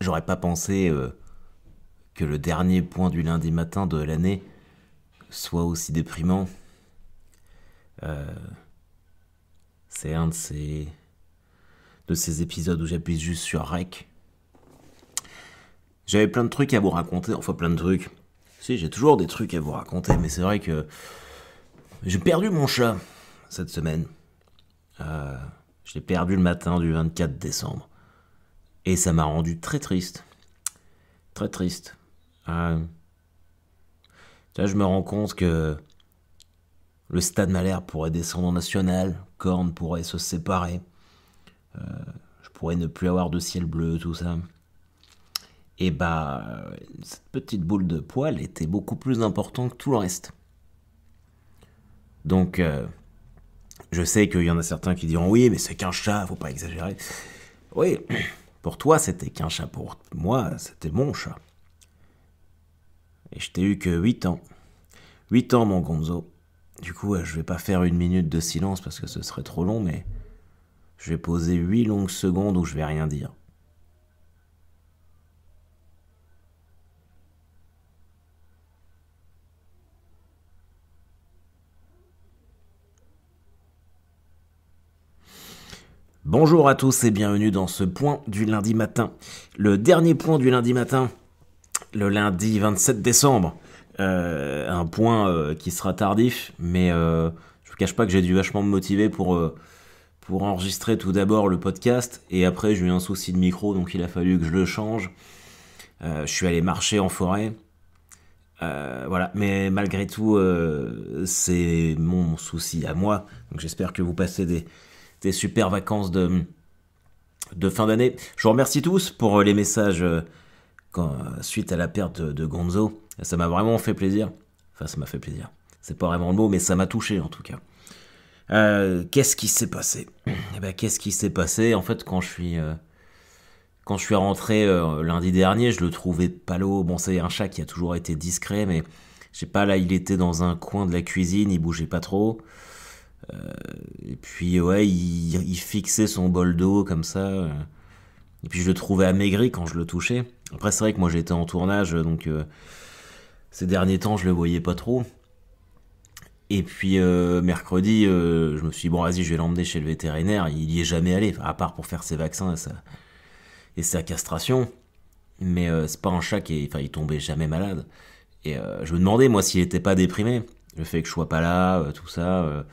J'aurais pas pensé que le dernier point du lundi matin de l'année soit aussi déprimant. Euh, c'est un de ces épisodes où j'appuie juste sur Rec. J'avais plein de trucs à vous raconter, enfin plein de trucs. Si, j'ai toujours des trucs à vous raconter, mais c'est vrai que j'ai perdu mon chat cette semaine. Euh, je l'ai perdu le matin du 24 décembre. Et ça m'a rendu très triste. Très triste. Euh, Là, je me rends compte que le Stade Malherbe pourrait descendre en national, Corne pourrait se séparer, je pourrais ne plus avoir de ciel bleu, tout ça. Et bah, cette petite boule de poil était beaucoup plus importante que tout le reste. Donc, je sais qu'il y en a certains qui diront oui, mais c'est qu'un chat, faut pas exagérer. Oui, pour toi, c'était qu'un chat. Pour moi, c'était mon chat. Et je t'ai eu que 8 ans. 8 ans, mon Gonzo. Du coup, je vais pas faire une minute de silence parce que ce serait trop long, mais je vais poser 8 longues secondes où je vais rien dire. Bonjour à tous et bienvenue dans ce point du lundi matin. Le dernier point du lundi matin, le lundi 27 décembre. Un point qui sera tardif, mais je vous cache pas que j'ai dû vachement me motiver pour enregistrer tout d'abord le podcast, et après j'ai eu un souci de micro, donc il a fallu que je le change. Je suis allé marcher en forêt. Voilà, mais malgré tout, c'est mon souci à moi. Donc j'espère que vous passez des super vacances de fin d'année. Je vous remercie tous pour les messages suite à la perte de Gonzo. Ça m'a vraiment fait plaisir. Enfin, ça m'a fait plaisir. C'est pas vraiment le mot, mais ça m'a touché en tout cas. Qu'est-ce qui s'est passé? Eh ben, qu'est-ce qui s'est passé? En fait, quand je suis rentré lundi dernier, je le trouvais palo. Bon, c'est un chat qui a toujours été discret, mais je sais pas, là, il était dans un coin de la cuisine, il bougeait pas trop. Et puis, ouais, il fixait son bol d'eau comme ça. Et puis, je le trouvais amaigri quand je le touchais. Après, c'est vrai que moi, j'étais en tournage, donc ces derniers temps, je le voyais pas trop. Et puis, mercredi, je me suis dit, bon, vas-y, je vais l'emmener chez le vétérinaire. Il y est jamais allé, à part pour faire ses vaccins et sa castration. Mais c'est pas un chat enfin, il tombait jamais malade. Et je me demandais, moi, s'il était pas déprimé. Le fait que je sois pas là, tout ça,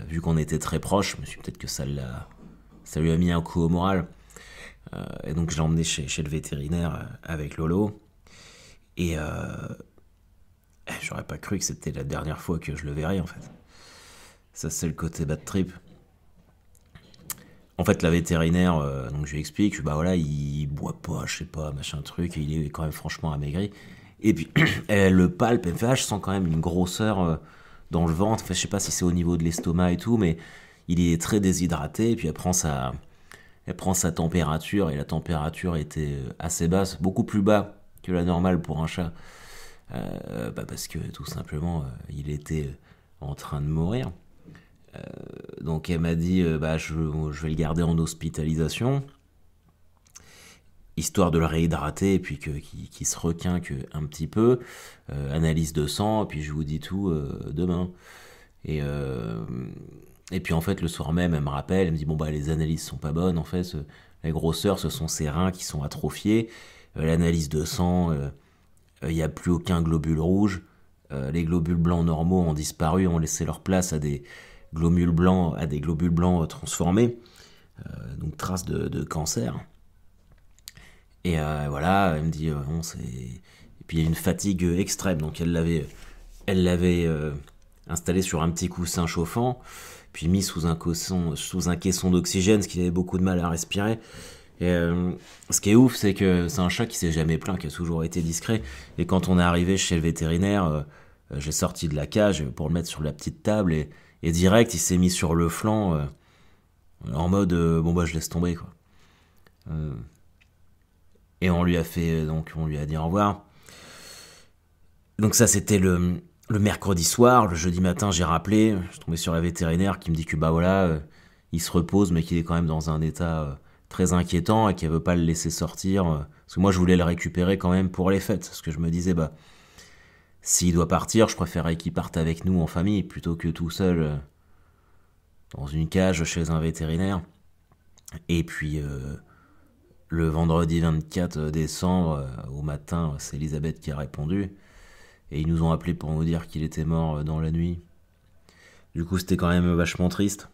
vu qu'on était très proches, je me suis dit peut-être que ça lui a mis un coup au moral. Et donc, je l'ai emmené chez le vétérinaire avec Lolo. Et j'aurais pas cru que c'était la dernière fois que je le verrais, en fait. Ça, c'est le côté bad trip. En fait, la vétérinaire, donc je lui explique, bah voilà, il boit pas, je sais pas, machin truc, et il est quand même franchement amaigri. Et puis, elle le palpe, elle me fait, ah, je sens quand même une grosseur dans le ventre. Enfin, je sais pas si c'est au niveau de l'estomac et tout, mais il est très déshydraté. Et puis, elle prend sa température, et la température était assez basse, beaucoup plus bas que la normale pour un chat. Bah parce que tout simplement, il était en train de mourir. Donc elle m'a dit, bah, je vais le garder en hospitalisation, histoire de le réhydrater et puis qu'il se requinque un petit peu. Analyse de sang, et puis je vous dis tout demain. Et, euh, et puis en fait, le soir même, elle me rappelle, elle me dit, bon, bah, les analyses sont pas bonnes, en fait, la grosseur, ce sont ses reins qui sont atrophiés. L'analyse de sang, il n'y a plus aucun globule rouge. Les globules blancs normaux ont disparu, ont laissé leur place à des globules blancs transformés, donc traces de cancer. Et voilà, elle me dit bon, c'est. Et puis il y a une fatigue extrême, donc elle l'avait installé sur un petit coussin chauffant, puis mis sous un caisson d'oxygène, ce qui avait beaucoup de mal à respirer. Et ce qui est ouf, c'est que c'est un chat qui s'est jamais plaint, qui a toujours été discret. Et quand on est arrivé chez le vétérinaire, j'ai sorti de la cage pour le mettre sur la petite table, et direct, il s'est mis sur le flanc en mode bon bah je laisse tomber quoi. Euh, et on lui a dit au revoir. Donc ça c'était le mercredi soir. Le jeudi matin j'ai rappelé, je suis tombé sur la vétérinaire qui me dit que bah voilà, il se repose mais qu'il est quand même dans un état très inquiétant et qu'elle veut pas le laisser sortir. Parce que moi, je voulais le récupérer quand même pour les fêtes. Parce que je me disais, bah, s'il doit partir, je préférerais qu'il parte avec nous en famille plutôt que tout seul dans une cage chez un vétérinaire. Et puis, le vendredi 24 décembre, au matin, c'est Elisabeth qui a répondu. Et ils nous ont appelés pour nous dire qu'il était mort dans la nuit. Du coup, c'était quand même vachement triste.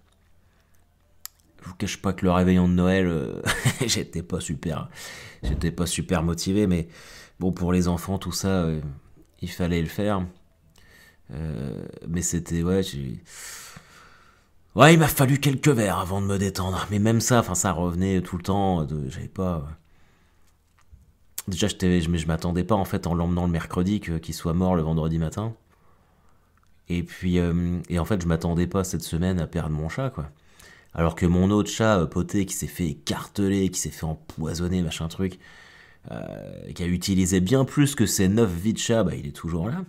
Je vous cache pas que le réveillon de Noël, j'étais pas super motivé, mais bon, pour les enfants, tout ça, il fallait le faire. Mais c'était, ouais, ouais, il m'a fallu quelques verres avant de me détendre. Mais même ça, enfin, ça revenait tout le temps. J'avais pas. Déjà, je m'attendais pas en fait en l'emmenant le mercredi qu'il soit mort le vendredi matin. Et puis, et en fait, je m'attendais pas cette semaine à perdre mon chat, quoi. Alors que mon autre chat, Poté, qui s'est fait écarteler, qui s'est fait empoisonner, machin truc, qui a utilisé bien plus que ses 9 vies de chat, bah il est toujours là.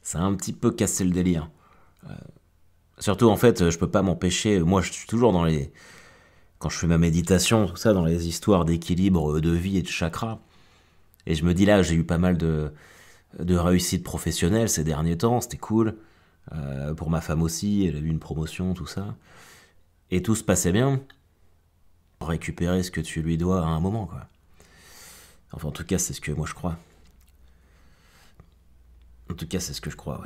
Ça a un petit peu cassé le délire. Surtout, en fait, je peux pas m'empêcher. Moi, je suis toujours dans les. Quand je fais ma méditation, tout ça, dans les histoires d'équilibre de vie et de chakra. Et je me dis là, j'ai eu pas mal de réussite professionnelle ces derniers temps, c'était cool. Pour ma femme aussi, elle a eu une promotion, tout ça. Et tout se passait bien. Pour récupérer ce que tu lui dois à un moment, quoi. Enfin, en tout cas, c'est ce que moi je crois. En tout cas, c'est ce que je crois,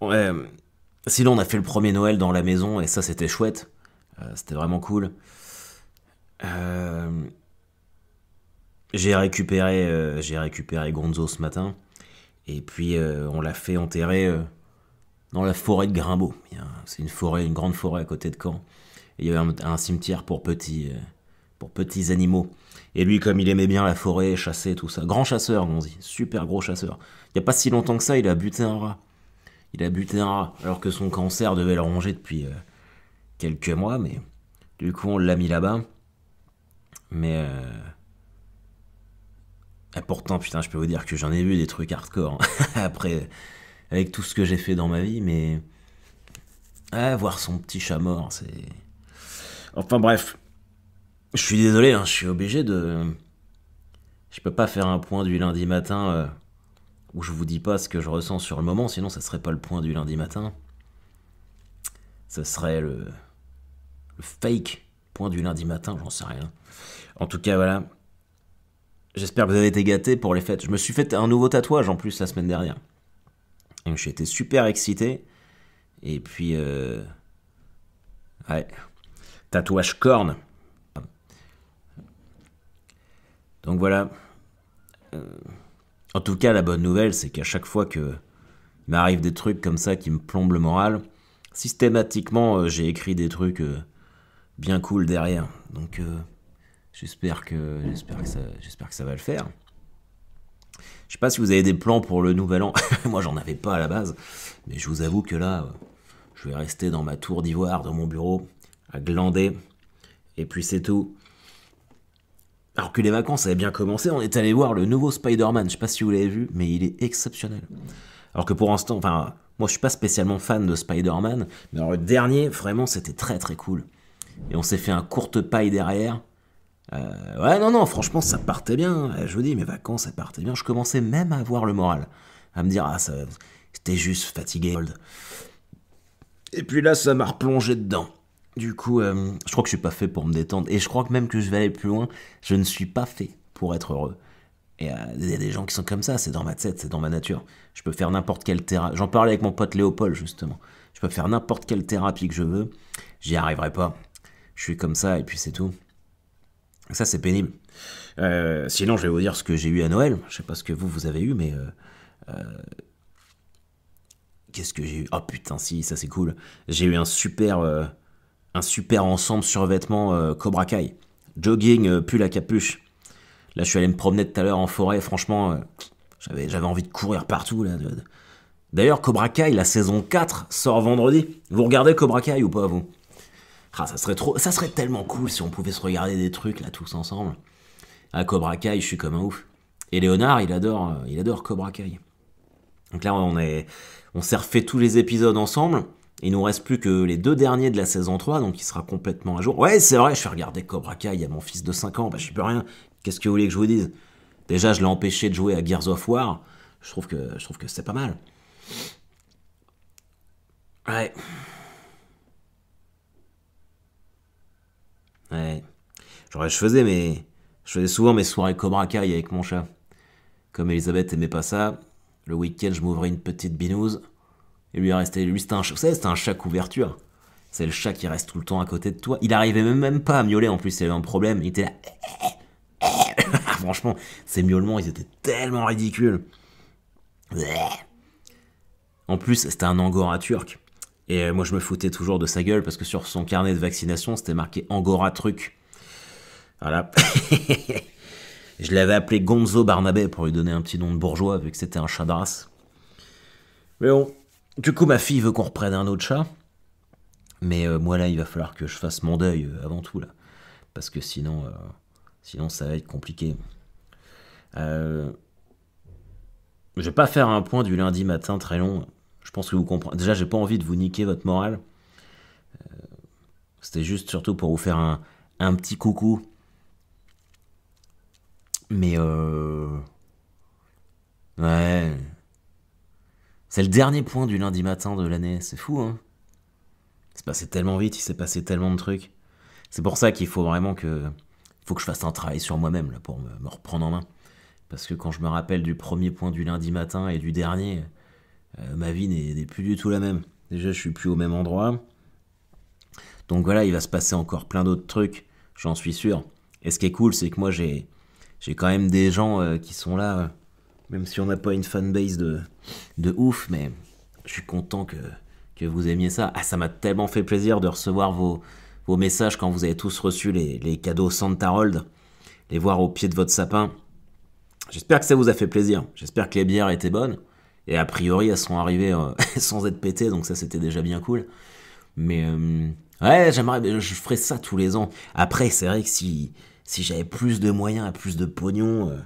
ouais. Ouais. Sinon, on a fait le premier Noël dans la maison, et ça, c'était chouette. C'était vraiment cool. J'ai récupéré Gonzo ce matin. Et puis, on l'a fait enterrer dans la forêt de Grimbaud. C'est une grande forêt à côté de Caen. Et il y avait un cimetière pour petits animaux. Et lui, comme il aimait bien la forêt, chasser, tout ça. Grand chasseur, on dit. Super gros chasseur. Il n'y a pas si longtemps que ça, il a buté un rat. Alors que son cancer devait le ronger depuis quelques mois. Mais du coup, on l'a mis là-bas. Mais... Et pourtant, putain, je peux vous dire que j'en ai vu des trucs hardcore. Après, avec tout ce que j'ai fait dans ma vie, mais... voir son petit chat mort, c'est... Enfin bref. Je suis désolé, je suis obligé de... Je peux pas faire un point du lundi matin où je vous dis pas ce que je ressens sur le moment, sinon ça serait pas le point du lundi matin. Ça serait le fake point du lundi matin, j'en sais rien. En tout cas, voilà. J'espère que vous avez été gâtés pour les fêtes. Je me suis fait un nouveau tatouage en plus la semaine dernière. Et j'ai été super excité. Et puis... Ouais. Tatouage corne. Donc voilà. En tout cas, la bonne nouvelle, c'est qu'à chaque fois que il m'arrive des trucs comme ça qui me plombent le moral, systématiquement, j'ai écrit des trucs bien cool derrière. Donc... J'espère que ça va le faire. Je sais pas si vous avez des plans pour le nouvel an. Moi, j'en avais pas à la base. Mais je vous avoue que là, je vais rester dans ma tour d'ivoire, dans mon bureau, à glander. Et puis c'est tout. Alors que les vacances avaient bien commencé, on est allé voir le nouveau Spider-Man. Je sais pas si vous l'avez vu, mais il est exceptionnel. Alors que pour l'instant, enfin, moi je suis pas spécialement fan de Spider-Man. Mais alors le dernier, vraiment, c'était très très cool. Et on s'est fait un courte paille derrière. Ouais, non, franchement, ça partait bien. Je vous dis, mes vacances, ça partait bien. Je commençais même à avoir le moral. À me dire, c'était juste fatigué. Et puis là, ça m'a replongé dedans. Du coup, je crois que je suis pas fait pour me détendre. Et je crois que même que je vais aller plus loin, je ne suis pas fait pour être heureux. Et il y a des gens qui sont comme ça, c'est dans ma tête, c'est dans ma nature. Je peux faire n'importe quelle thérapie. J'en parlais avec mon pote Léopold, justement. Je peux faire n'importe quelle thérapie que je veux. J'y arriverai pas. Je suis comme ça, et puis c'est tout. Ça, c'est pénible. Sinon, je vais vous dire ce que j'ai eu à Noël. Je sais pas ce que vous avez eu, mais... Qu'est-ce que j'ai eu? Oh putain, si, ça c'est cool. J'ai eu un super ensemble survêtement Cobra Kai. Jogging, pull à capuche. Là, je suis allé me promener tout à l'heure en forêt. Franchement, j'avais envie de courir partout. Là. D'ailleurs, Cobra Kai, la saison 4, sort vendredi. Vous regardez Cobra Kai ou pas, vous? Ça serait tellement cool si on pouvait se regarder des trucs là tous ensemble. À Cobra Kai, je suis comme un ouf. Et Léonard, il adore Cobra Kai. Donc là, on s'est refait tous les épisodes ensemble. Il nous reste plus que les 2 derniers de la saison 3, donc il sera complètement à jour. Ouais, c'est vrai, je fais regarder Cobra Kai, il y a mon fils de 5 ans, bah j'y peux rien. Qu'est-ce que vous voulez que je vous dise? Déjà, je l'ai empêché de jouer à Gears of War. Je trouve que c'est pas mal. Ouais. Ouais. Je faisais souvent mes soirées Cobra Kai avec mon chat. Comme Elisabeth aimait pas ça, le week-end, je m'ouvrais une petite binouse. Et lui, c'était un chat. Vous savez, c'était un chat couverture. C'est le chat qui reste tout le temps à côté de toi. Il arrivait même pas à miauler en plus, il avait un problème. Il était là. Franchement, ces miaulements, ils étaient tellement ridicules. En plus, c'était un Angora turc. Et moi, je me foutais toujours de sa gueule parce que sur son carnet de vaccination, c'était marqué Angora truc. Voilà. Je l'avais appelé Gonzo Barnabé pour lui donner un petit nom de bourgeois vu que c'était un chat de race. Mais bon. Du coup, ma fille veut qu'on reprenne un autre chat. Mais moi, là, il va falloir que je fasse mon deuil avant tout, là. Parce que sinon ça va être compliqué. Je vais pas faire un point du lundi matin très long. Je pense que vous comprenez. Déjà, j'ai pas envie de vous niquer votre morale. C'était juste surtout pour vous faire un petit coucou. Mais ouais. C'est le dernier point du lundi matin de l'année. C'est fou, hein. C'est passé tellement vite, il s'est passé tellement de trucs. C'est pour ça qu'il faut vraiment que... faut que je fasse un travail sur moi-même, là, pour me reprendre en main. Parce que quand je me rappelle du premier point du lundi matin et du dernier, ma vie n'est plus du tout la même. Déjà, je suis plus au même endroit. Donc voilà, il va se passer encore plein d'autres trucs, j'en suis sûr. Et ce qui est cool, c'est que moi, j'ai quand même des gens qui sont là, même si on n'a pas une fanbase de ouf, mais je suis content que vous aimiez ça. Ah, ça m'a tellement fait plaisir de recevoir vos messages quand vous avez tous reçu les cadeaux Santa Rold, les voir au pied de votre sapin. J'espère que ça vous a fait plaisir. J'espère que les bières étaient bonnes. Et a priori, elles sont arrivées sans être pétées, donc ça, c'était déjà bien cool. Mais ouais, je ferais ça tous les ans. Après, c'est vrai que si j'avais plus de moyens et plus de pognon,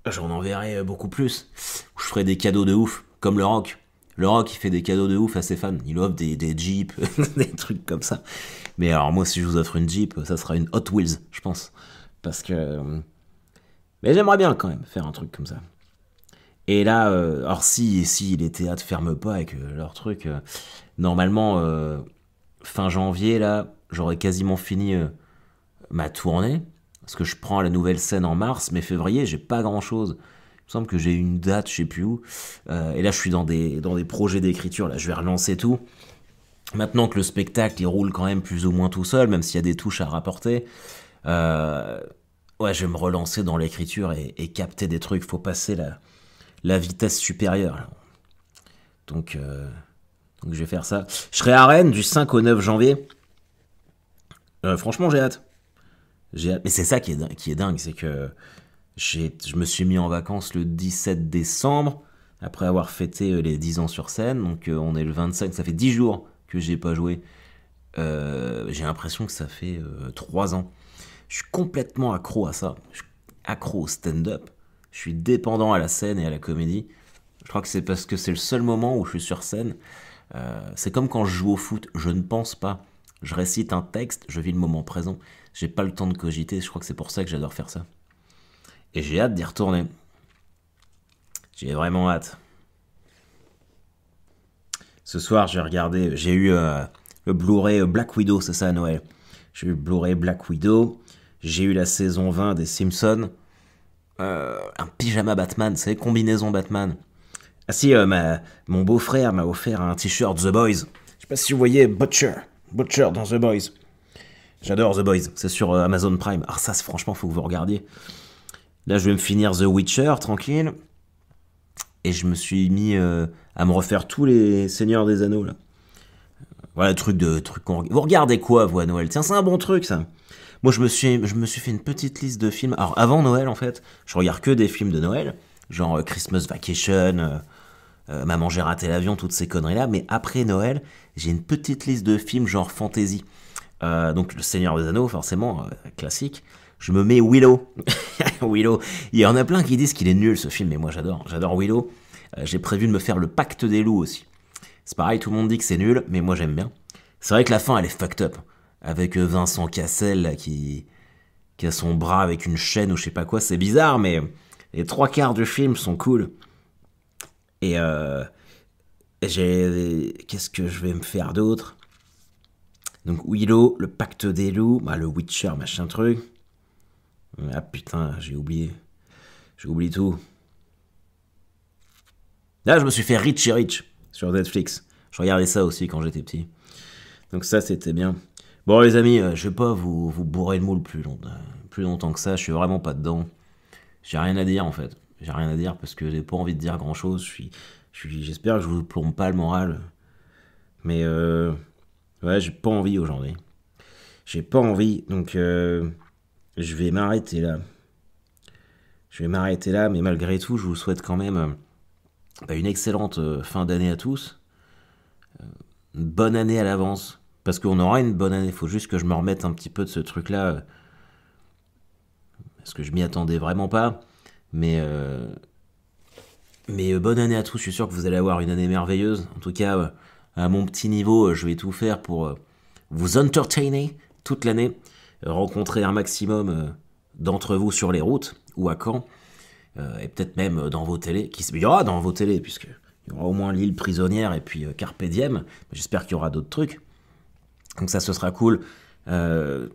j'en enverrais beaucoup plus. Je ferais des cadeaux de ouf, comme le Rock. Le Rock, il fait des cadeaux de ouf à ses fans. Il offre des Jeeps, des trucs comme ça. Mais alors moi, si je vous offre une Jeep, ça sera une Hot Wheels, je pense. Parce que... mais j'aimerais bien quand même faire un truc comme ça. Et là, alors si les théâtres ferment pas et que leur truc... normalement, fin janvier, là, j'aurais quasiment fini ma tournée. Parce que je prends la nouvelle scène en mars, mais février, j'ai pas grand-chose. Il me semble que j'ai une date, je sais plus où. Et là, je suis dans des projets d'écriture. Là, je vais relancer tout. Maintenant que le spectacle, il roule quand même plus ou moins tout seul, même s'il y a des touches à rapporter. Ouais, je vais me relancer dans l'écriture et capter des trucs. Faut passer la vitesse supérieure. Là. Donc, je vais faire ça. Je serai à Rennes du 5 au 9 janvier. Franchement, j'ai hâte. Mais c'est ça qui est dingue, c'est que je me suis mis en vacances le 17 décembre, après avoir fêté les 10 ans sur scène, donc on est le 25, ça fait 10 jours que j'ai pas joué. J'ai l'impression que ça fait 3 ans. Je suis complètement accro à ça, je suis accro au stand-up, je suis dépendant à la scène et à la comédie. Je crois que c'est parce que c'est le seul moment où je suis sur scène. C'est comme quand je joue au foot, je ne pense pas. Je récite un texte, je vis le moment présent. J'ai pas le temps de cogiter, je crois que c'est pour ça que j'adore faire ça. Et j'ai hâte d'y retourner. J'ai vraiment hâte. Ce soir, j'ai eu le Blu-ray Black Widow, c'est ça à Noël. J'ai eu le Blu-ray Black Widow, j'ai eu la saison 20 des Simpsons, un pyjama Batman, vous savez, combinaison Batman. Ah si, mon beau-frère m'a offert un t-shirt The Boys. Je sais pas si vous voyez Butcher dans The Boys. J'adore The Boys, c'est sur Amazon Prime. Alors ça, franchement, faut que vous regardiez. Là, je vais me finir The Witcher, tranquille. Et je me suis mis à me refaire tous les Seigneurs des Anneaux, là. Voilà, truc qu'on... Vous regardez quoi, vous, à Noël? Tiens, c'est un bon truc, ça. Moi, je me suis fait une petite liste de films. Alors, avant Noël, en fait, je regarde que des films de Noël. Genre Christmas Vacation, Maman, j'ai raté l'avion, toutes ces conneries-là. Mais après Noël, j'ai une petite liste de films genre fantasy. Donc, Le Seigneur des Anneaux, forcément, classique. Je me mets Willow. Willow. Il y en a plein qui disent qu'il est nul, ce film, mais moi, j'adore. J'adore Willow. J'ai prévu de me faire Le Pacte des loups aussi. C'est pareil, tout le monde dit que c'est nul, mais moi j'aime bien. C'est vrai que la fin, elle est fucked up. Avec Vincent Cassel, là, qui a son bras avec une chaîne ou je sais pas quoi. C'est bizarre, mais les trois quarts du film sont cool. Et qu'est-ce que je vais me faire d'autre? Donc Willow, le pacte des loups, bah, le Witcher, machin truc. Ah putain, j'ai oublié. J'ai oublié tout. Là, je me suis fait Richie Rich sur Netflix. Je regardais ça aussi quand j'étais petit. Donc ça, c'était bien. Bon, les amis, je vais pas vous bourrer le moule plus longtemps que ça. Je suis vraiment pas dedans. J'ai rien à dire, en fait. J'ai rien à dire parce que j'ai pas envie de dire grand-chose. J'espère que je vous plombe pas le moral. Mais ouais, j'ai pas envie aujourd'hui. J'ai pas envie, donc je vais m'arrêter là. Je vais m'arrêter là, mais malgré tout, je vous souhaite quand même une excellente fin d'année à tous. Une bonne année à l'avance. Parce qu'on aura une bonne année. Il faut juste que je me remette un petit peu de ce truc-là. Parce que je m'y attendais vraiment pas. Mais bonne année à tous. Je suis sûr que vous allez avoir une année merveilleuse. En tout cas, à mon petit niveau, je vais tout faire pour vous entertainer toute l'année. Rencontrer un maximum d'entre vous sur les routes ou à Caen. Et peut-être même dans vos télés. Il y aura dans vos télés, puisque il y aura au moins l'île prisonnière et puis Carpe Diem. J'espère qu'il y aura d'autres trucs. Donc ça, ce sera cool. Je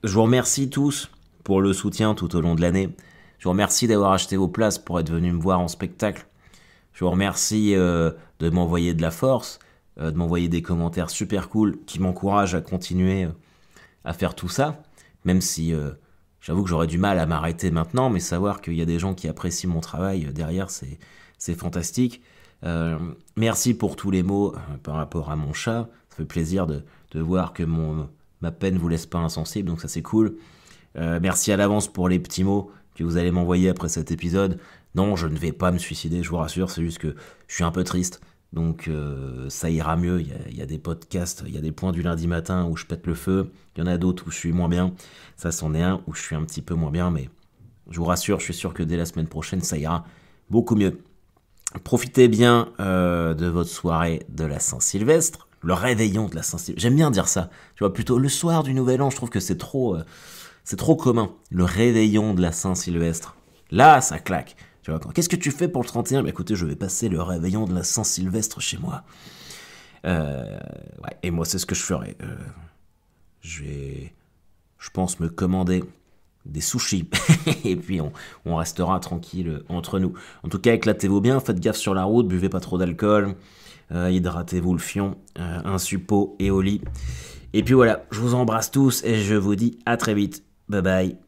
vous remercie tous pour le soutien tout au long de l'année. Je vous remercie d'avoir acheté vos places pour être venus me voir en spectacle. Je vous remercie de m'envoyer de la force, de m'envoyer des commentaires super cool qui m'encouragent à continuer à faire tout ça. Même si j'avoue que j'aurais du mal à m'arrêter maintenant, mais savoir qu'il y a des gens qui apprécient mon travail derrière, c'est fantastique. Merci pour tous les mots par rapport à mon chat. Ça fait plaisir de voir que ma peine vous laisse pas insensible, donc ça c'est cool. Merci à l'avance pour les petits mots que vous allez m'envoyer après cet épisode. Non, je ne vais pas me suicider, je vous rassure, c'est juste que je suis un peu triste. Donc ça ira mieux, il y a des podcasts, il y a des points du lundi matin où je pète le feu, il y en a d'autres où je suis moins bien, ça c'en est un où je suis un petit peu moins bien, mais je vous rassure, je suis sûr que dès la semaine prochaine ça ira beaucoup mieux. Profitez bien de votre soirée de la Saint-Sylvestre, le réveillon de la Saint-Sylvestre, j'aime bien dire ça, tu vois, plutôt le soir du Nouvel An, je trouve que c'est trop commun, le réveillon de la Saint-Sylvestre, là ça claque. Qu'est-ce que tu fais pour le 31 ? Bah écoutez, je vais passer le réveillon de la Saint-Sylvestre chez moi. Ouais, et moi, c'est ce que je ferai. Je vais, je pense, me commander des sushis. Et puis, on restera tranquille entre nous. En tout cas, éclatez-vous bien, faites gaffe sur la route, buvez pas trop d'alcool, hydratez-vous le fion, un suppo et au lit. Et puis voilà, je vous embrasse tous et je vous dis à très vite. Bye bye.